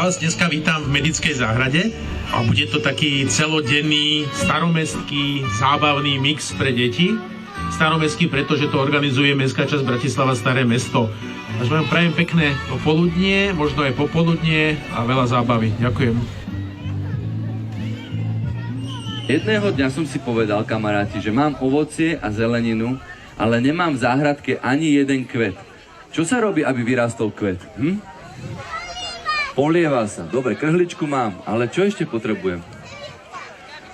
Ja vás dneska vítam v Medickej záhrade a bude to taký celodenný staromestský zábavný mix pre deti. Staromestský, pretože to organizuje Mestská časť Bratislava Staré mesto. Až vám prajem pekné popoludnie, možno aj popoludnie a veľa zábavy. Ďakujem. Jedného dňa som si povedal, kamaráti, že mám ovocie a zeleninu, ale nemám v záhradke ani jeden kvet. Čo sa robí, aby vyrástol kvet? Polieva sa. Dobre, krhličku mám, ale čo ešte potrebujem?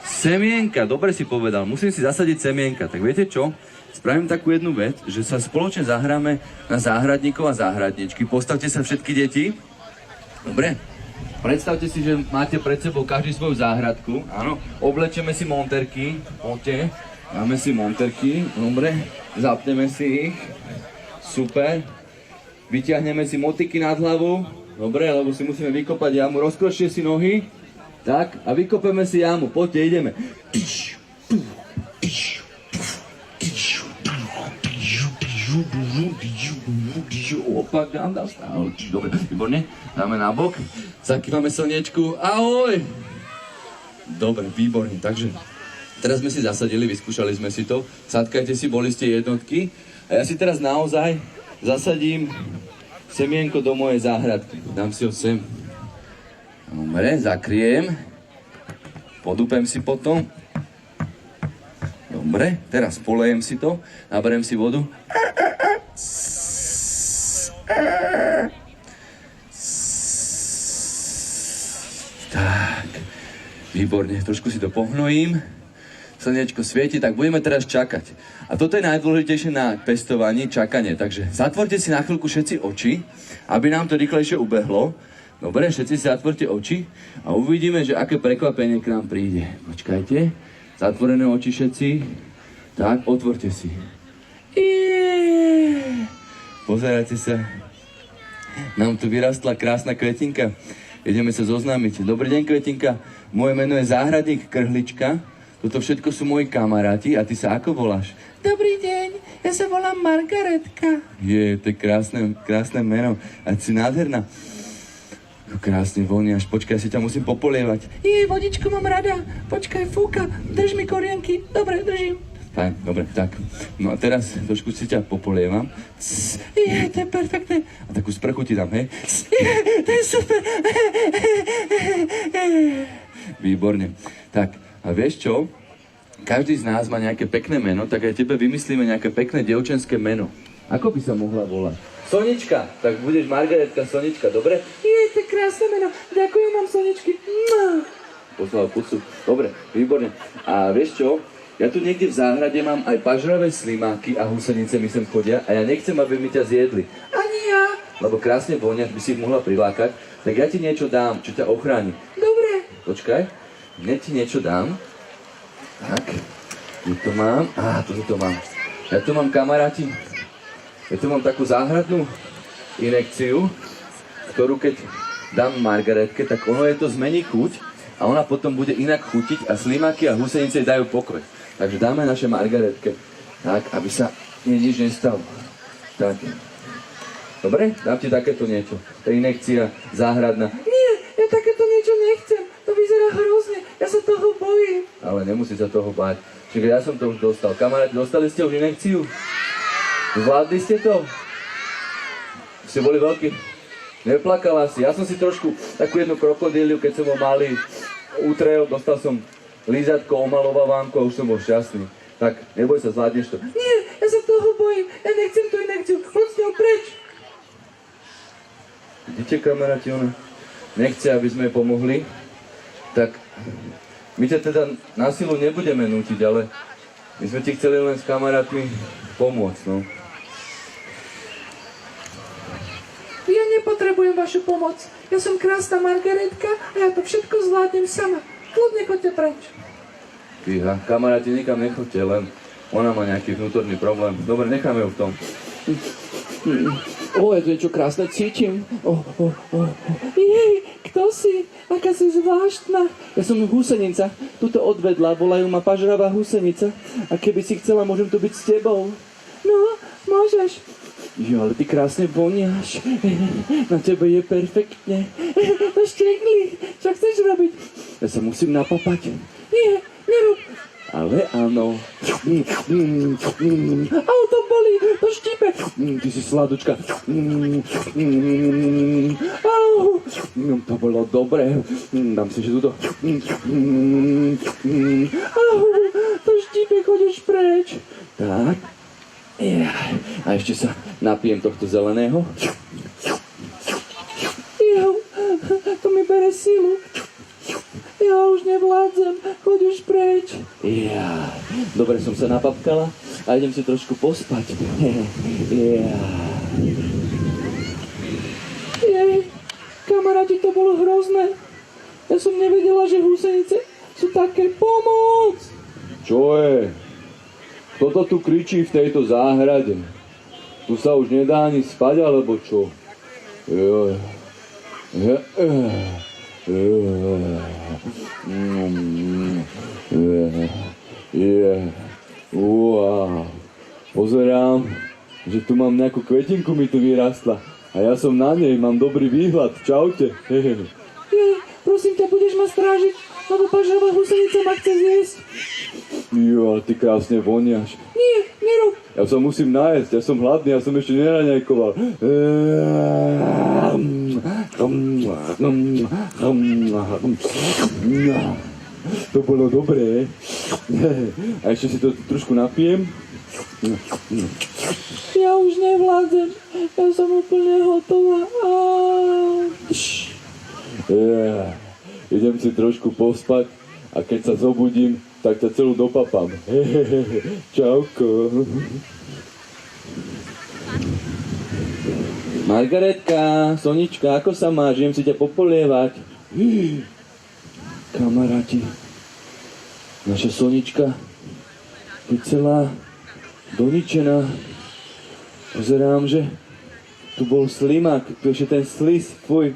Semienka, dobre si povedal, musím si zasadiť semienka. Tak viete čo? Spravím takú jednu vec, že sa spoločne zahráme na záhradníkov a záhradničky. Postavte sa všetky deti. Dobre? Predstavte si, že máte pred sebou každý svoju záhradku. Áno, oblečeme si monterky. Poďte, dáme si monterky. Dobre, zapneme si ich. Super. Vyťahneme si motyky nad hlavu. Dobre, lebo si musíme vykopať jamu. Rozkročte si nohy. Tak, a vykopeme si jamu. Poďte, ideme. Opak, dám stále. Dobre, výborne. Dáme na bok. Zakývame slniečku. Ahoj! Dobre, výborne. Takže teraz sme si zasadili, vyskúšali sme si to. Sadkajte si, boli ste jednotky. A ja si teraz naozaj zasadím semienko do mojej záhradky. Dám si ho sem. Dobre, zakriem. Podúpem si potom. Dobre, teraz polejem si to. Naberiem si vodu. Tak, výborne. Trošku si to pohnojím. Slnečko svieti, tak budeme teraz čakať. A toto je najdôležitejšie na pestovaní, čakanie. Takže zatvorte si na chvíľku všetci oči, aby nám to rýchlejšie ubehlo. Dobre, všetci si zatvorte oči a uvidíme, že aké prekvapenie k nám príde. Počkajte, zatvorené oči všetci. Tak, otvorte si. Pozerajte sa. Nám tu vyrastla krásna kvetinka. Ideme sa zoznámiť. Dobrý deň, kvetinka. Moje meno je záhradník Krhlička. Toto všetko sú moji kamaráti a ty sa ako voláš? Dobrý deň, ja sa volám Margaretka. To je krásne meno. A si nádherná. Ako krásne vonia, až počkaj, si ťa musím popolievať. Vodičku mám rada. Počkaj, fúka, drž mi korienky. Dobre, držím. Fajn, dobre, tak. No a teraz trošku si ťa popolievam. To je perfektné. A takú sprchu ti dám, hej? To je super. Výborne. Tak, a vieš čo? Každý z nás má nejaké pekné meno, tak aj tebe vymyslíme nejaké pekné dievčenské meno. Ako by sa mohla volať? Sonička, tak budeš Margaretka Sonička, dobre? To je krásne meno. Ďakujem vám, Soničky. Poslal pusu. Dobre, výborne. A vieš čo? Ja tu niekde v záhrade mám aj pažravé slimáky a husenice mi sem chodia a ja nechcem, aby mi ťa zjedli. Ani ja. Lebo krásne voniaš, by si ich mohla prilákať, tak ja ti niečo dám, čo ťa ochráni. Dobre. Počkaj, mne ti niečo dám. Tak, tu to mám. Toto to mám. Ja tu mám, kamaráti, ja tu mám takú záhradnú inekciu, ktorú keď dám Margaretke, tak ono je to zmení chuť a ona potom bude inak chutiť a slimáky a husenice jej dajú pokoj. Takže dáme naše Margaretke, tak, aby sa jej nič nestalo. Tak. Dobre? Dám ti takéto niečo. To je inekcia záhradná. Nie, ja takéto niečo nechcem. To vyzerá hrozne. Ja sa toho bojím. Ale nemusí sa toho báť. Čiže ja som to už dostal. Kamaráti, dostali ste už inekciu? Zvládli ste to? Ste boli veľkí? Neplakala si. Ja som si trošku takú jednu krokodíliu, keď som bol malý, utrel, dostal som lízatko, omalovávánku a už som bol šťastný. Tak, neboj sa, zvládneš to. Nie, ja sa toho bojím. Ja nechcem tú inekciu. Choď s ňou preč. Vidíte, kamaráti, ona nechce, aby sme jej pomohli. Tak, my ťa teda na silu nebudeme nútiť, ale my sme ti chceli len s kamarátmi pomôcť, no. Ja nepotrebujem vašu pomoc. Ja som krásna Margaretka a ja to všetko zvládnem sama. Kľudne choďte preč. Fíha, kamaráti, nikam nechoďte, len ona má nejaký vnútorný problém. Dobre, necháme ju v tom. Ja tu niečo krásne cítim. Jej, kto si? Aká si zvláštna. Ja som husenica. Tuto odvedla, volajú ma pažravá husenica. A keby si chcela, môžem tu byť s tebou. No, môžeš. Jo, ale ty krásne voniaš. Na tebe je perfektne. To štekli. Čo chceš robiť? Ja sa musím napapať. Nie, nerob. Ale áno. Au, to bolí, to štípe. Ty si sladučka. Au, to bolo dobré. Dám si ešte túto. Au, to štípe, chodíš preč. Tak. A ešte sa napijem tohto zeleného. Jo, to mi bere silu. Ja už nevládzem, choď už preč. Ja, dobre som sa napapkala a idem si trošku pospať. Ja. Jej, kamaráti, to bolo hrozné. Ja som nevedela, že húsenice sú také pomoc. Čo je? Kto to tu kričí v tejto záhrade? Tu sa už nedá ani spať, alebo čo? Joj. Wow. Pozerám, že tu mám nejakú kvetinku, mi tu vyrastla. A ja som na nej, mám dobrý výhľad. Čaute. Jej, prosím ťa, budeš ma strážiť, lebo pažravá husenica ma chce zjesť. Jo, ty krásne voniaš. Nie, nerob. Ja sa musím nájsť, ja som hladný, ja som ešte neraňajkoval. To bolo dobré. A ešte si to trošku napijem. Ja už nevládzem. Ja som úplne hotová. Idem si trošku pospať a keď sa zobudím, tak ťa celú dopapám. Čauko. Margaretka, Sonička, ako sa máš? Idem si ťa popolievať. Kamaráti, naša Sonička je celá doničená. Pozerám, že tu bol slimák, tu ešte ten slis, fuj.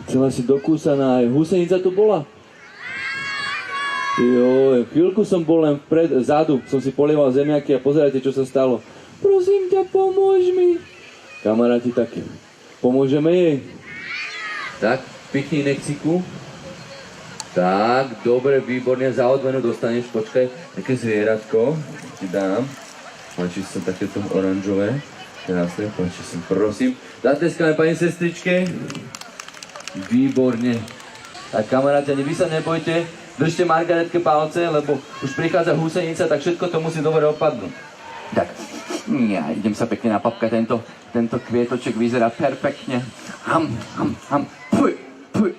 Celá si dokúsaná, aj husenica tu bola. Jo, chvíľku som bol len vzadu, som si polieval zemiaky a pozerajte, čo sa stalo. Prosím ťa, pomôž mi. Kamaráti, tak pomôžeme jej. Tak, pichnij nechciku. Tak, dobre, výborne, za odmenu dostaneš, počkaj, také zvieratko ti dám. Páči sa takéto oranžové. Krásne, páči sa, prosím. Zatleskáme pani sestričke. Výborne. Tak kamaráti, ani vy sa nebojte, držte Margaretke palce, lebo už prichádza húsenica, tak všetko to musí dobre opadnúť. Tak, ja idem sa pekne napapkať, tento kvietoček vyzerá perfektne. Fuj, fuj.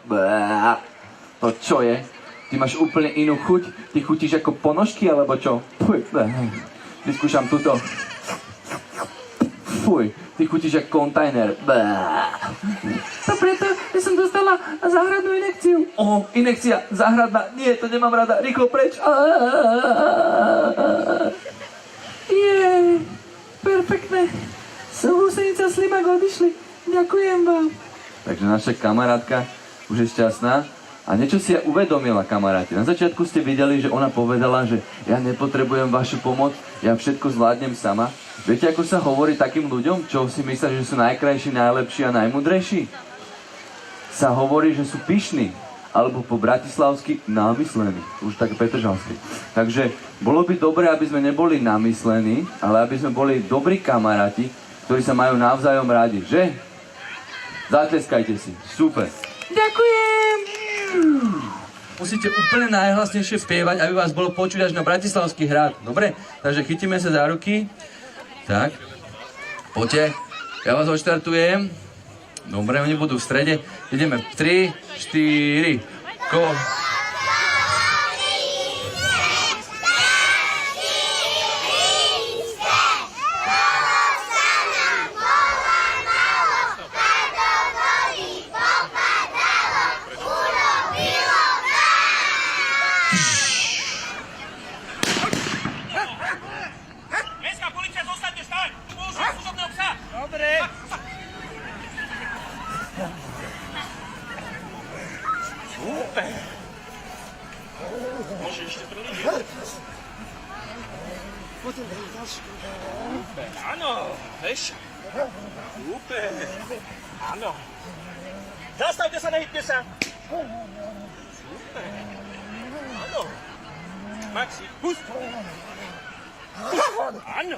Blá. To čo je? Ty máš úplne inú chuť? Ty chutíš ako ponožky, alebo čo? Fuj, blá. Vyskúšam túto. Fuj, ty chutíš ako kontajner. Blá. To preto, že som dostala záhradnú inekciu. Inekcia, záhradná. Nie, to nemám rada. Rýchlo preč. Jej, perfektné. Húsenica, slimák odišli. Ďakujem vám. Takže naša kamarátka už je šťastná. A niečo si ja uvedomila, kamaráti. Na začiatku ste videli, že ona povedala, že ja nepotrebujem vašu pomoc, ja všetko zvládnem sama. Viete, ako sa hovorí takým ľuďom, čo si myslia, že sú najkrajší, najlepší a najmudrejší? Sa hovorí, že sú pyšní, alebo po bratislavsky namyslení, už tak petržalsky. Takže bolo by dobré, aby sme neboli namyslení, ale aby sme boli dobrí kamaráti, ktorí sa majú navzájom radi, že? Zatleskajte si, super. Ďakujem. Musíte úplne najhlasnejšie spievať, aby vás bolo počuť až na Bratislavský hrad. Dobre? Takže chytíme sa za ruky. Tak. Poďte. Ja vás odštartujem. Dobre, oni budú v strede. Ideme 3, 4. Go. Áno, vieš. Super. Áno. Zastavte sa, nehytne sa. Super. Áno. Maxi, pust. Áno.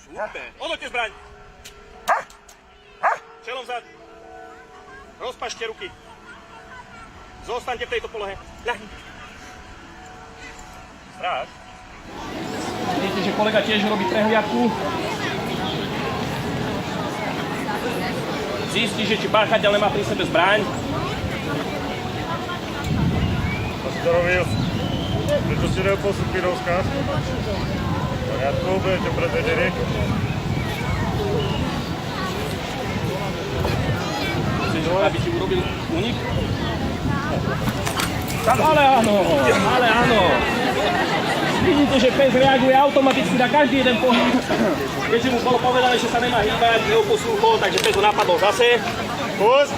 Super. Odhoďte zbraň. Čelom vzad. Rozpašte ruky. Zostaňte v tejto polohe. Ľahni. Stráž. Viete, že kolega tiež robí prehliadku. Zistí, že či páchateľ nemá pri sebe zbraň. Pozdravil. Prečo si dal posúdky rozkaz? V poriadku, budete predvedení. Chceš, aby ti urobil únik? Ale áno. Vidíte, že pes reaguje automaticky na každý jeden pohyb. Keďže mu bolo povedané, že sa nemá hýbať, neoposlúchol, takže pes ho napadol zase. Pust!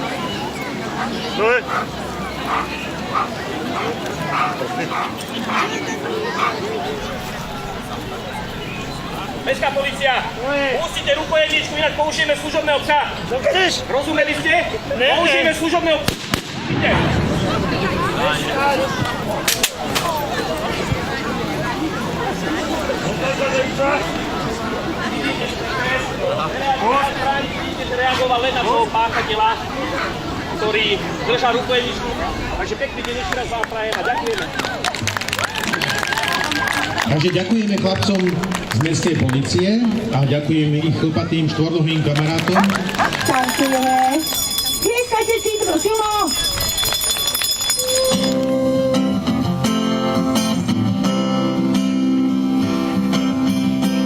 Stoj! Mestská polícia, pustite rukojemničku, inak použijeme služobného psa. Rozumeli ste? Použijeme služobného psa. Vidíte? Vidíte, že reagoval len na toho páchateľa, ktorý držal rukojemničku. Takže pekný deň ešte raz vám prajem a ďakujeme. Takže ďakujeme chlapcom z mestskej polície a ďakujeme ich chlpatým štvornohým kamarátom. Tankuje. Tlieskajte si, prosím.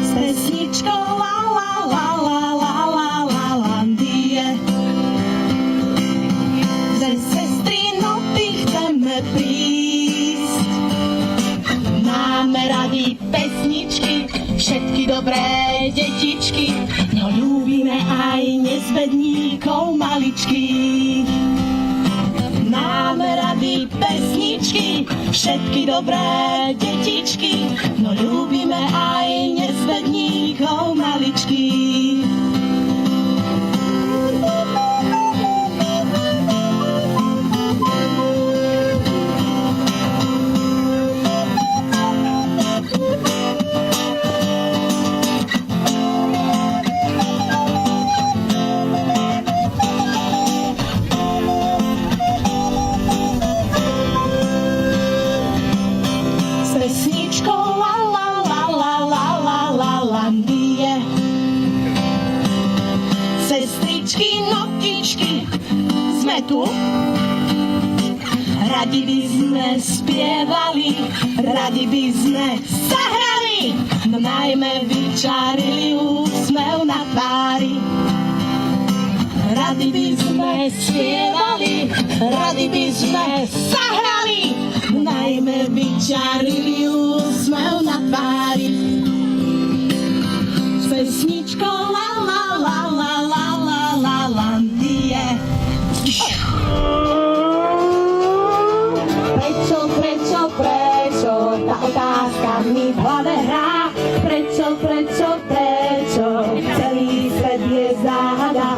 S pesničkou la la la la la la la Landie. Že sestry noty chceme prísť. Máme rady pesničky, všetky dobré detičky, no ľúbime aj nezbedníkov maličkých. Máme rady pesničky, všetky dobré detičky, no ľúbime aj nezbedníkov maličkých. Sestričky, notičky, sme tu. Radi by sme spievali, radi by sme zahrali, no najmä vyčarili úsmev na tvári. Radi by sme spievali, radi by sme zahrali, no najmä vyčarili úsmev na tvári. S pesničkou la la la la la la la Landie. Prečo, prečo, prečo, tá otázka mi v hlave hrá. Prečo, prečo, prečo, celý svet je záhada.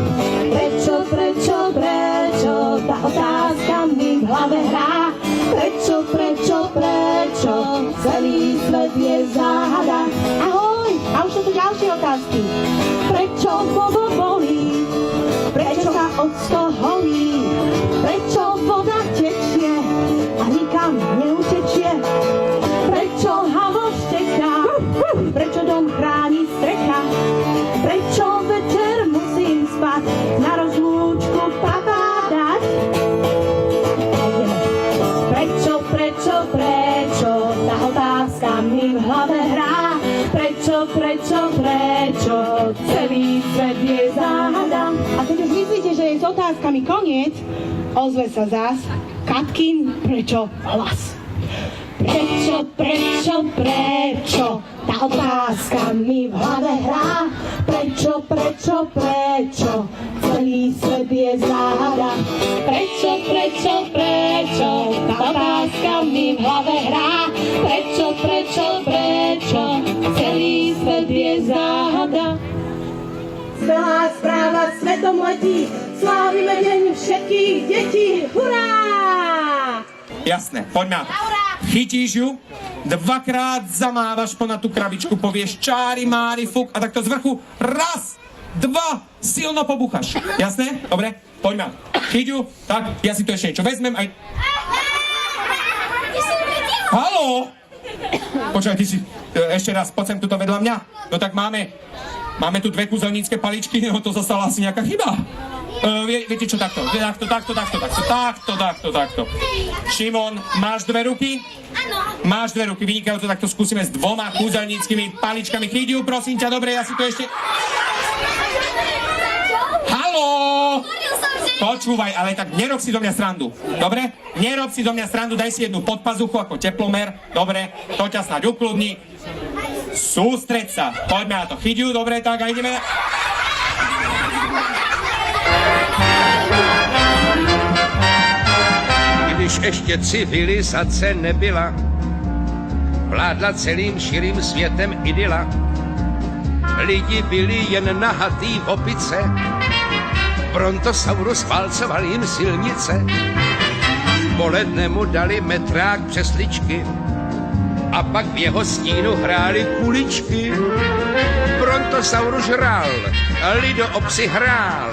Prečo, prečo, prečo, tá otázka mi v hlave hrá. Prečo, prečo, prečo, celý svet je záhada. Ahoj, a už sú tu ďalšie otázky. Prečo voda bolí? Prečo sa octo holí? Prečo voda tečie a nikam neutečie? Prečo havo šteká? Prečo dom chráni strecha? Prečo večer musím spať, na rozlúčku papádať? Prečo, prečo, prečo, tá otázka mi v hlave hrá? Prečo, prečo, prečo, celý svet je záhada. A keď už myslíte, že je s otázkami koniec, ozve sa zás Katkin prečo hlas. Prečo, prečo, prečo, tá otázka mi v hlave hrá. Prečo, prečo, prečo, celý svet je záhada. Prečo, prečo, prečo, tá otázka mi v hlave hrá. Prečo, prečo, prečo, skvelá správa svetom letí. Slávime deň všetkých detí. Hurá! Jasné, poďme na to. Chytíš ju, dvakrát zamávaš ponad tú krabičku, povieš čári, mári, fuk a takto z vrchu raz, dva, silno pobuchaš. Jasné? Dobre? Poďme na to. Chyť ju, tak, ja si tu ešte niečo vezmem aj... Haló? Počkaj, ty si... Ešte raz, poď sem tuto vedľa mňa. No tak máme tu dve kúzelnícke paličky, no to zostala asi nejaká chyba. Viete čo, takto. Šimon, máš dve ruky? Máš dve ruky, vynikajúco, tak to skúsime s dvoma kúzelníckými paličkami. Chyť ju, prosím ťa, dobre, ja si to ešte... Haló! Počúvaj, ale tak nerob si do mňa srandu, dobre? Nerob si do mňa srandu, daj si jednu podpazuchu ako teplomer, dobre? To ťa snáď ukludní. Sústreď sa, poďme na to. Chyť ju, dobre, tak a ideme na... Když ještě civilizace nebyla, vládla celým širým světem idyla. Lidi byli jen nahatý v opice, Brontosaurus válcoval jim silnice. Poledne mu dali metrák přesličky a pak v jeho stínu hráli kuličky. Brontosaurus žral, Lido o psi hrál,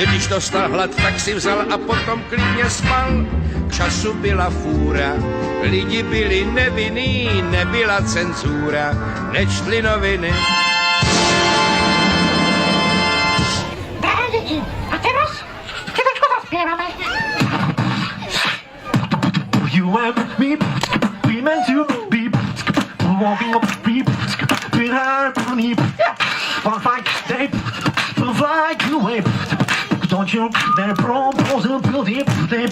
když dostal hlad, tak si vzal a potom klidně spal. Času byla fůra, lidi byli nevinní, nebyla cenzura, nečtli noviny. Drahé děti, a teraz chvíličku zaspěváme. You and me, we meant to be walking up the street with our money. One fine day, we'll fly away. Don't you dare propose a building today.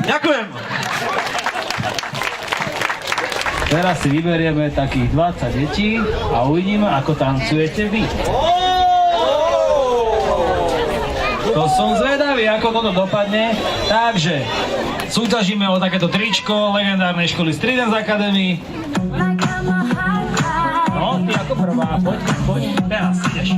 Ďakujem. Teraz si vyberieme takých 20 detí a uvidíme, ako tancujete vy. To som zvedavý, ako toto dopadne. Takže súťažíme o takéto tričko legendárnej školy Street Dance Academy. No, ty ako prvá, poď, teraz ideš.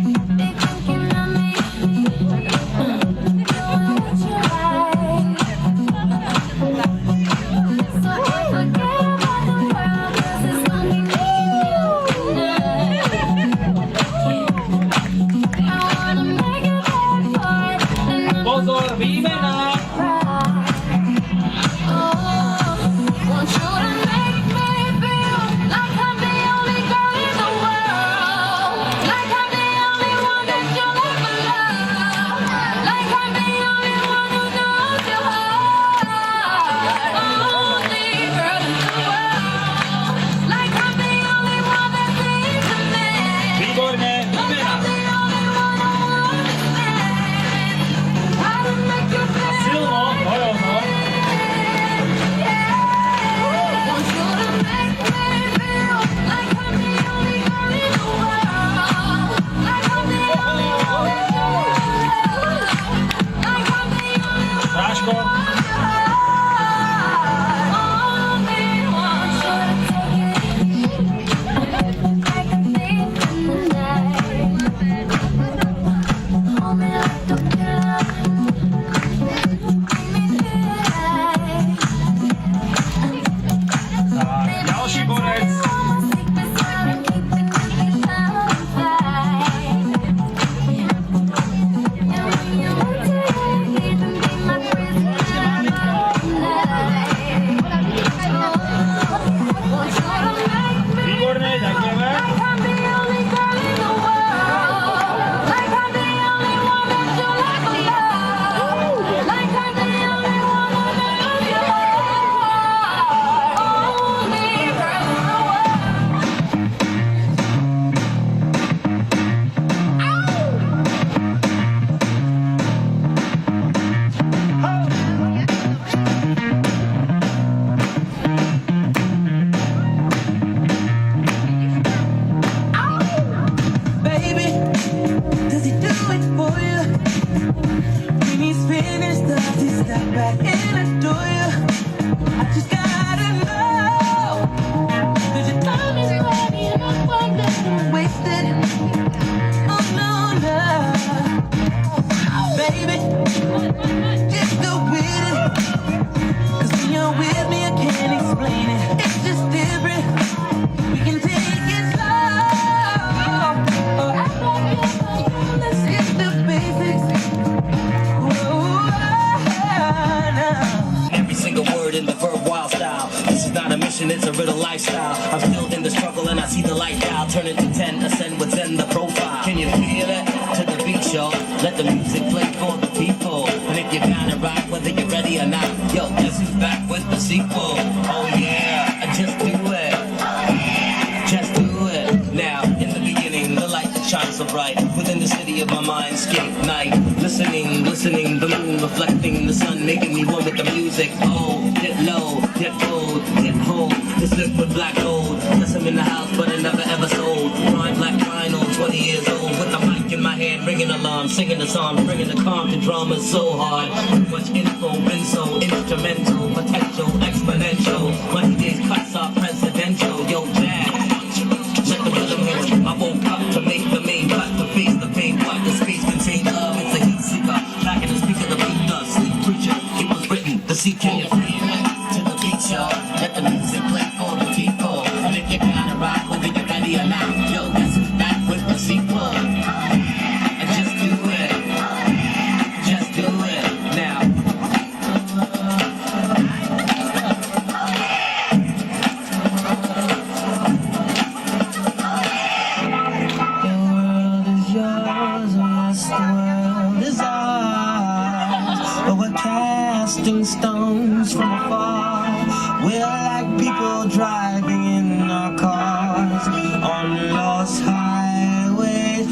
Pozor, výmena! back in the door. I just gotta know that baby. Just go with it. 'Cause when you're with me, I can't explain it. It's just different. We can take it slow. Let's hit the basics. Every single word in the verb wild style. This is not a mission, it's a riddle lifestyle. I'm still in the struggle and I see the light now. Turn it to 10, ascend what's in the profile. Can you feel it? To the beat, y'all. Let the music play for the people. And if you're down to ride, whether you're ready or not, yo, guess who's back with the sequel? Oh yeah, just do it. Just do it. Now, in the beginning, the light that shines so bright within the city of my mindscape. Night, listening, the moon reflecting the sun, making me one with the music. Oh, get low, get bold, get hold. This liquid black gold. Yes, I'm in the house, but I never ever sold. Rhyme black vinyl, 20 years old, with the mic in my hand, ringing alarm, singing the song, bringing the calm to drama so hard. Too much info, been so instrumental, potential, exponential. Money days cuts are presidential. Yo, Dad. Let the rhythm hit. I woke up to make the main cut to face the pain. What the space contained love, it's a heat seeker. Back in the speaker, the beat the sleep preacher. It was written, the sea can you feel it? To the beat, y'all. Let the music play for the people. And if you're gonna rock, whether you're ready or not, yo, guess who's back with the sequel? And just do it. Just do it. Now. The world is yours, yes, the world is ours. But we're casting stones from afar. We're like people driving in our cars on a lost highway.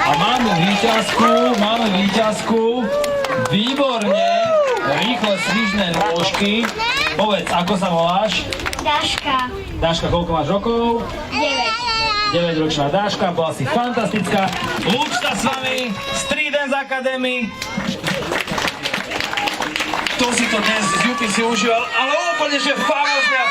A máme víťazku, výborne, rýchle svižné nôžky. Povedz, ako sa voláš? Dáška. Dáška, koľko máš rokov? 9. 9-ročná Dáška, bola si fantastická. Lúčta s vami, Street Dance Academy. Kto si to dnes z Jupi si užíval, ale úplne, že famózne a